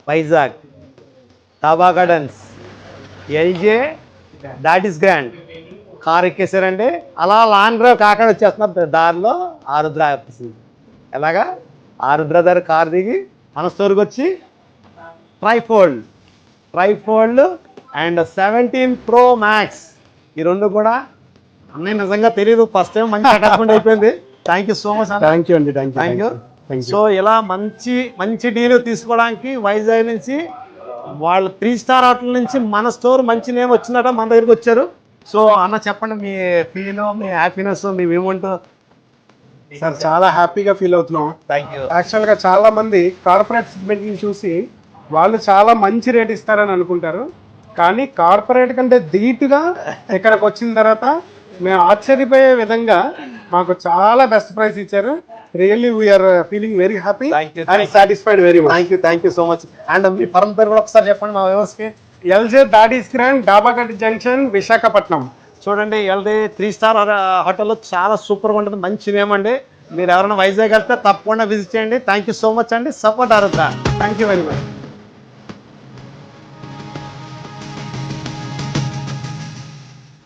Vizag, Dabagardens, LJ, that is grand. Car ఎక్కేసారండి, అలా long drive Kakinada వచ్చేస్తున్నారు. దారిలో ఆరుద్ర ఆపేసింది. ఎలాగా ఆరుద్ర దగ్గర కార్ దిగి మన స్టోర్కి వచ్చి ట్రైఫోల్డ్ అండ్ 17 Pro Max ఈ రెండు కూడా అన్నీ నిజంగా తెలియదు. ఫస్ట్ టైం మంచి అటాచ్మెంట్ అయిపోయింది. Thank you so much. Thank you అండి. Thank you. సో ఇలా మంచి డీల్ తీసుకోవడానికి వైజాగ్ నుంచి వాళ్ళు 3 స్టార్ హోటల్ నుంచి మన స్టోర్ మంచి నేమ్ వచ్చిందట, మన దగ్గరికి వచ్చారు. సో అన్న చెప్పండి మీ ఫీల్, మీ హ్యాపీనెస్, మీ ఏమంట. సార్ చాలా హ్యాపీగా ఫీల్ అవుతున్నాం. Thank you. యాక్చువల్గా చాలా మంది కార్పొరేట్ సెగ్మెంట్ని చూసి వాళ్ళు చాలా మంచి రేట్ ఇస్తారని అనుకుంటారు, కానీ కార్పొరేట్ కంటే ధీటుగా ఇక్కడికి వచ్చిన తర్వాత మేము ఆశ్చర్యపోయే విధంగా మాకు చాలా బెస్ట్ ప్రైస్ ఇచ్చారు. Really we're feeling very happy and satisfied very much. Thank you so much. And మీ పరం పేరు కూడా ఒకసారి చెప్పండి మా వ్యవస్థకి. LJ that grand, Dabagardens junction, Visakhapatnam. చూడండి, ఎల్జే 3 స్టార్ హోటల్లో చాలా సూపర్గా ఉంటుంది, మంచి నేమ్ అండి. మీరు ఎవరైనా వైజాగ్ వెళ్తే తప్పకుండా విజిట్ చేయండి. థ్యాంక్ యూ సో మచ్ అండి. Support Arudra. Thank you very much.